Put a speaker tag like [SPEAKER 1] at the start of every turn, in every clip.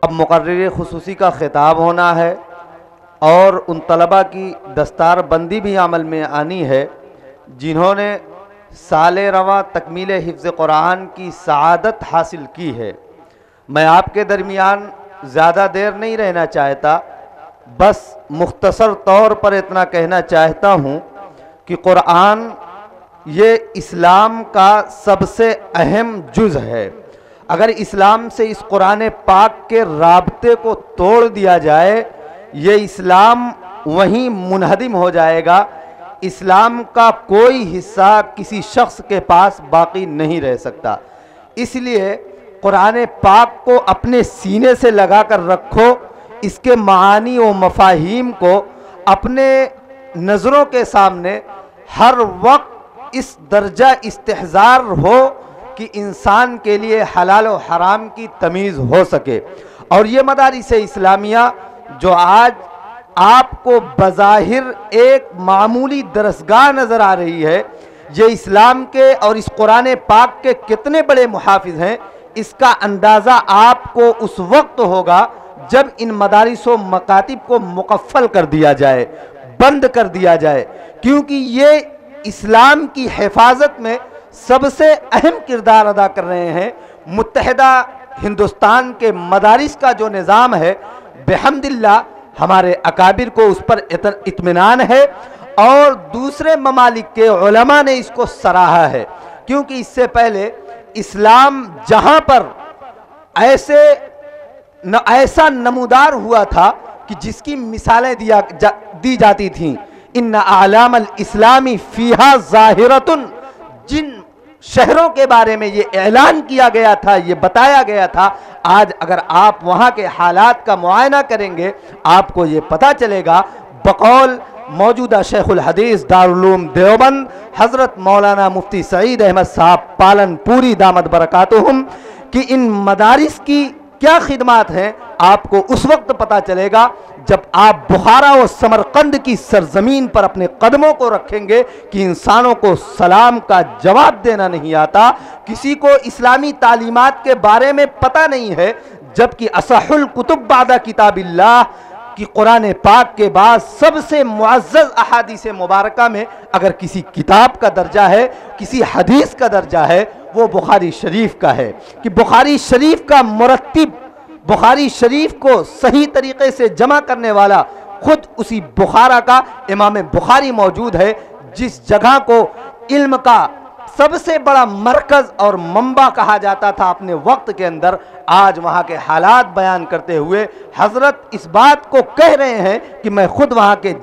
[SPEAKER 1] اب مقرر خصوصی کا خطاب ہونا ہے اور ان طلباء کی دستار بندی بھی عمل میں آنی ہے جنہوں نے سال رواں تکمیل حفظ قرآن کی سعادت حاصل کی ہے۔ میں آپ کے درمیان زیادہ دیر نہیں رہنا چاہتا، بس مختصر طور پر اتنا کہنا چاہتا ہوں کہ قرآن یہ اسلام کا سب سے اہم جز ہے۔ اگر اسلام سے اس قرآن پاک کے رابطے کو توڑ دیا جائے، یہ اسلام وہیں منہدم ہو جائے گا۔ اسلام کا کوئی حصہ کسی شخص کے پاس باقی نہیں رہ سکتا۔ اس لیے قرآن پاک کو اپنے سینے سے لگا کر رکھو، اس کے معانی و مفاہیم کو اپنے نظروں کے سامنے ہر وقت اس درجہ استحضار ہو کہ انسان کے لیے حلال و حرام کی تمیز ہو سکے۔ اور یہ مدارس اسلامیہ جو آج آپ کو بظاہر ایک معمولی درسگاہ نظر آ رہی ہے، یہ اسلام کے اور اس قرآن پاک کے کتنے بڑے محافظ ہیں، اس کا اندازہ آپ کو اس وقت ہوگا جب ان مدارس و مکاتب کو مقفل کر دیا جائے، بند کر دیا جائے، کیونکہ یہ اسلام کی حفاظت میں سب سے اہم کردار ادا کر رہے ہیں۔ متحدہ ہندوستان کے مدارس کا جو نظام ہے، بحمد اللہ ہمارے اکابر کو اس پر اطمینان ہے اور دوسرے ممالک کے علماء نے اس کو سراہا ہے، کیونکہ اس سے پہلے اسلام جہاں پر ایسا نمودار ہوا تھا کہ جس کی مثالیں دی جاتی تھیں، ان اعلام الاسلامی فیہا ظاہرۃ، جن شہروں کے بارے میں یہ اعلان کیا گیا تھا، یہ بتایا گیا تھا، آج اگر آپ وہاں کے حالات کا معائنہ کریں گے آپ کو یہ پتہ چلے گا بقول موجودہ شیخ الحدیث دارالعلوم دیوبند حضرت مولانا مفتی سعید احمد صاحب پالن پوری دامت برکاتہم کہ ان مدارس کی کیا خدمات ہیں، آپ کو اس وقت پتہ چلے گا جب آپ بخارا و سمرقند کی سرزمین پر اپنے قدموں کو رکھیں گے کہ انسانوں کو سلام کا جواب دینا نہیں آتا، کسی کو اسلامی تعلیمات کے بارے میں پتہ نہیں ہے، جبکہ اصح الکتب بعد کتاب اللہ کہ قرآن پاک کے بعد سب سے معزز احادیث مبارکہ میں اگر کسی کتاب کا درجہ ہے، کسی حدیث کا درجہ ہے، وہ بخاری شریف کا ہے کہ بخاری شریف کا مرتب، بخاری شریف کو صحیح طریقے سے جمع کرنے والا خود اسی بخارا کا امام بخاری موجود ہے، جس جگہ کو علم کا سب سے بڑا مرکز اور منبع کہا جاتا تھا اپنے وقت کے اندر۔ آج وہاں کے حالات بیان کرتے ہوئے حضرت اس بات کو کہہ رہے ہیں کہ میں خود وہاں کے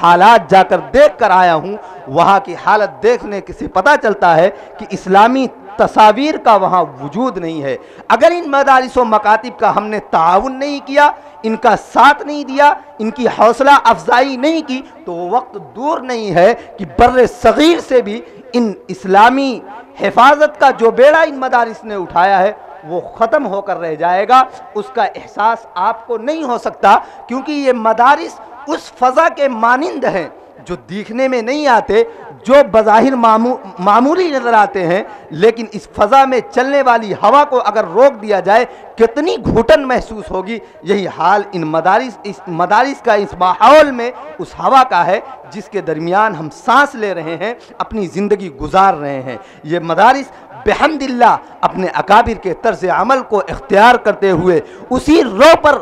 [SPEAKER 1] حالات جا کر دیکھ کر آیا ہوں، وہاں کی حالت دیکھنے سے پتہ چلتا ہے کہ اسلامی تصاویر کا وہاں وجود نہیں ہے۔ اگر ان مدارس و مکاتب کا ہم نے تعاون نہیں کیا، ان کا ساتھ نہیں دیا، ان کی حوصلہ افزائی نہیں کی، تو وہ وقت دور نہیں ہے کہ بر صغیر سے بھی ان اسلامی حفاظت کا جو بیڑا ان مدارس نے اٹھایا ہے وہ ختم ہو کر رہ جائے گا۔ اس کا احساس آپ کو نہیں ہو سکتا، کیونکہ یہ مدارس اس فضا کے مانند ہیں جو دیکھنے میں نہیں آتے، جو بظاہر معمولی نظر آتے ہیں، لیکن اس فضا میں چلنے والی ہوا کو اگر روک دیا جائے کتنی گھٹن محسوس ہوگی۔ یہی حال ان مدارس کا اس ماحول میں اس ہوا کا ہے جس کے درمیان ہم سانس لے رہے ہیں، اپنی زندگی گزار رہے ہیں۔ یہ مدارس بحمد اللہ اپنے اکابر کے طرز عمل کو اختیار کرتے ہوئے اسی رو پر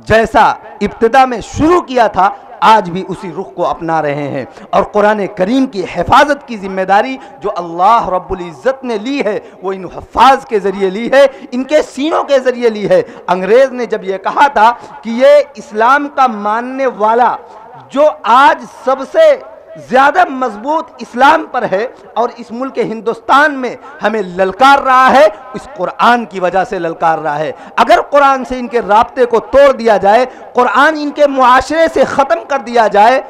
[SPEAKER 1] جیسا ابتدا میں شروع کیا تھا آج بھی اسی رخ کو اپنا رہے ہیں، اور قرآن کریم کی حفاظت کی ذمہ داری جو اللہ رب العزت نے لی ہے وہ ان حفاظ کے ذریعے لی ہے، ان کے سینوں کے ذریعے لی ہے۔ انگریز نے جب یہ کہا تھا کہ یہ اسلام کا ماننے والا جو آج سب سے زیادہ مضبوط اسلام پر ہے اور اس ملک ہندوستان میں ہمیں للکار رہا ہے، اس قرآن کی وجہ سے للکار رہا ہے۔ اگر قرآن سے ان کے رابطے کو توڑ دیا جائے، قرآن ان کے معاشرے سے ختم کر دیا جائے،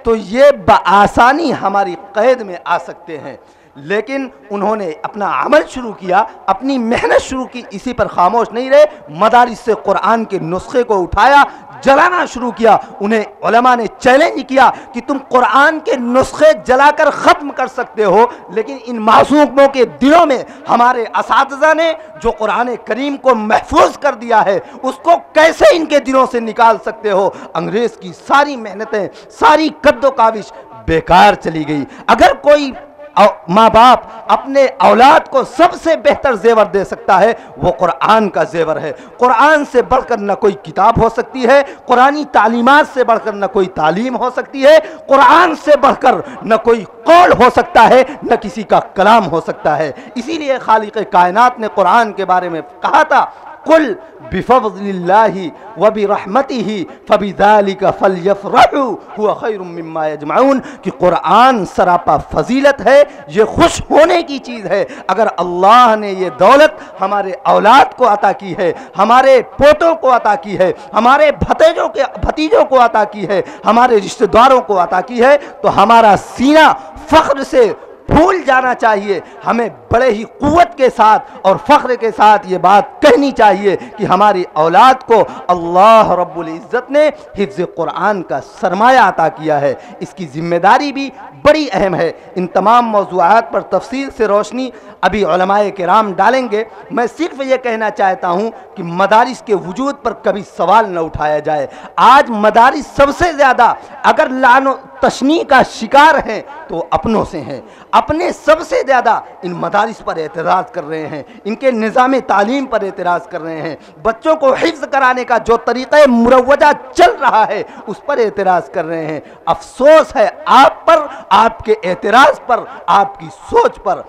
[SPEAKER 1] تو یہ بآسانی ہماری قید میں آ سکتے ہیں۔ لیکن انہوں نے اپنا عمل شروع کیا، اپنی محنت شروع کی، اسی پر خاموش نہیں رہے، مدارس سے قرآن کے نسخے کو اٹھایا، جلانا شروع کیا۔ انہیں علماء نے چیلنج کیا کہ تم قرآن کے نسخے جلا کر ختم کر سکتے ہو، لیکن ان معصوموں کے دلوں میں ہمارے اساتذہ نے جو قرآن کریم کو محفوظ کر دیا ہے اس کو کیسے ان کے دلوں سے نکال سکتے ہو؟ انگریز کی ساری محنتیں، ساری قد و کاوش بیکار چلی گئی۔ اگر کوئی ماں باپ اپنے اولاد کو سب سے بہتر زیور دے سکتا ہے وہ قرآن کا زیور ہے۔ قرآن سے بڑھ کر نہ کوئی کتاب ہو سکتی ہے، قرآنی تعلیمات سے بڑھ کر نہ کوئی تعلیم ہو سکتی ہے، قرآن سے بڑھ کر نہ کوئی قول ہو سکتا ہے، نہ کسی کا کلام ہو سکتا ہے۔ اسی لیے خالق کائنات نے قرآن کے بارے میں کہا تھا قل بفضل اللہ وبرحمتہ فبذلک فلیفرحوا هو خیر مما یجمعون، کہ قرآن سراپا فضیلت ہے، یہ خوش ہونے کی چیز ہے۔ اگر اللہ نے یہ دولت ہمارے اولاد کو عطا کی ہے، ہمارے پوتوں کو عطا کی ہے، ہمارے بھتیجوں کو عطا کی ہے، ہمارے رشتہ داروں کو عطا کی ہے، تو ہمارا سینہ فخر سے پھول جانا چاہیے۔ ہمیں بڑے ہی قوت کے ساتھ اور فخر کے ساتھ یہ بات کہنی چاہیے کہ ہماری اولاد کو اللہ رب العزت نے حفظ قرآن کا سرمایہ عطا کیا ہے، اس کی ذمہ داری بھی بڑی اہم ہے۔ ان تمام موضوعات پر تفصیل سے روشنی ابھی علماء کرام ڈالیں گے۔ میں صرف یہ کہنا چاہتا ہوں کہ مدارس کے وجود پر کبھی سوال نہ اٹھایا جائے۔ آج مدارس سب سے زیادہ اگر لعن و تشنیع کا شکار ہیں تو اپنوں سے ہیں، اپنے سب سے زیادہ ان مدارس پر اعتراض کر رہے ہیں، ان کے نظام تعلیم پر اعتراض کر رہے ہیں، بچوں کو حفظ کرانے کا جو طریقہ مروجہ چل رہا ہے اس پر اعتراض کر رہے ہیں۔ افسوس ہے آپ پر، آپ کے اعتراض پر، آپ کی سوچ پر،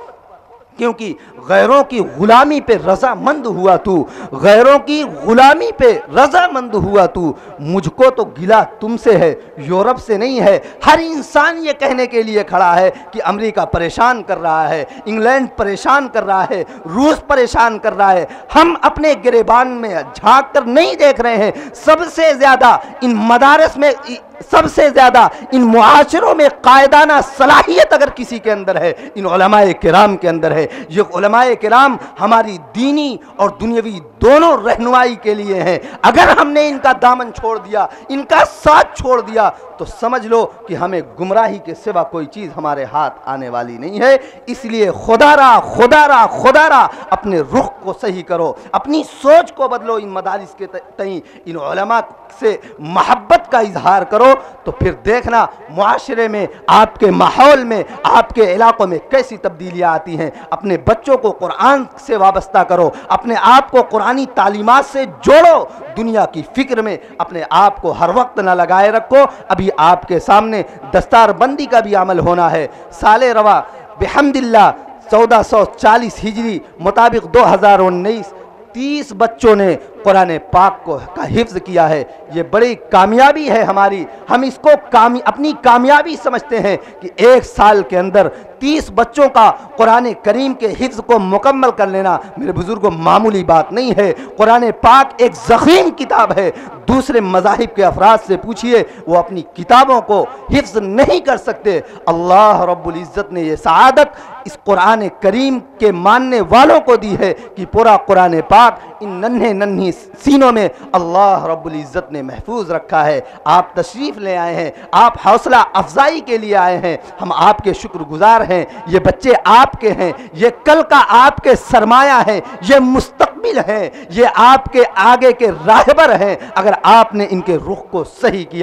[SPEAKER 1] کیونکہ غیروں کی غلامی پہ رضا مند ہوا تو، غیروں کی غلامی پہ رضا مند ہوا تو، مجھ کو تو گلہ تم سے ہے، یورپ سے نہیں ہے۔ ہر انسان یہ کہنے کے لیے کھڑا ہے کہ امریکہ پریشان کر رہا ہے، انگلینڈ پریشان کر رہا ہے، روس پریشان کر رہا ہے۔ ہم اپنے گریبان میں جھانک کر نہیں دیکھ رہے ہیں، سب سے زیادہ ان مدارس میں، سب سے زیادہ ان معاشروں میں قائدانہ صلاحیت اگر کسی کے اندر ہے ان علماء کرام کے اندر ہے۔ یہ علماء کرام ہماری دینی اور دنیاوی دونوں رہنمائی کے لیے ہیں۔ اگر ہم نے ان کا دامن چھوڑ دیا، ان کا ساتھ چھوڑ دیا تو سمجھ لو کہ ہمیں گمراہی کے سوا کوئی چیز ہمارے ہاتھ آنے والی نہیں ہے۔ اس لیے خدا را اپنے رخ کو صحیح کرو، اپنی سوچ کو بدلو، ان مدارس کے تئیں ان علماء سے محبت کا اظہار کرو، تو پھر دیکھنا معاشرے میں، آپ کے ماحول میں، آپ کے علاقوں میں کیسی تبدیلیاں آتی ہیں۔ اپنے بچوں کو قرآن سے وابستہ کرو، اپنے آپ کو قرآنی تعلیمات سے جوڑو، دنیا کی فکر میں اپنے آپ کو ہر وقت نہ لگائے رکھو۔ ابھی آپ کے سامنے دستار بندی کا بھی عمل ہونا ہے۔ سال رواں بحمد اللہ 1440 ہجری مطابق 2019 30 بچوں نے قرآن پاک کا حفظ کیا ہے۔ یہ بڑی کامیابی ہے ہماری، ہم اس کو اپنی کامیابی سمجھتے ہیں کہ ایک سال کے اندر 30 بچوں کا قرآن کریم کے حفظ کو مکمل کر لینا میرے بزرگوں معمولی بات نہیں ہے۔ قرآن پاک ایک ضخیم کتاب ہے، دوسرے مذاہب کے افراد سے پوچھئے وہ اپنی کتابوں کو حفظ نہیں کر سکتے۔ اللہ رب العزت نے یہ سعادت اس قرآن کریم کے ماننے والوں کو دی ہے کہ پورا قرآن پاک ان ننھے سینوں میں اللہ رب العزت نے محفوظ رکھا ہے۔ آپ تشریف لے آئے ہیں، آپ حوصلہ افزائی کے لیے آئے ہیں، ہم آپ کے شکر گزار ہیں۔ یہ بچے آپ کے ہیں، یہ کل کا آپ کے سرمایہ ہیں، یہ مستقبل ہیں، یہ آپ کے آگے کے راہبر ہیں۔ اگر آپ نے ان کے رخ کو صحیح کیا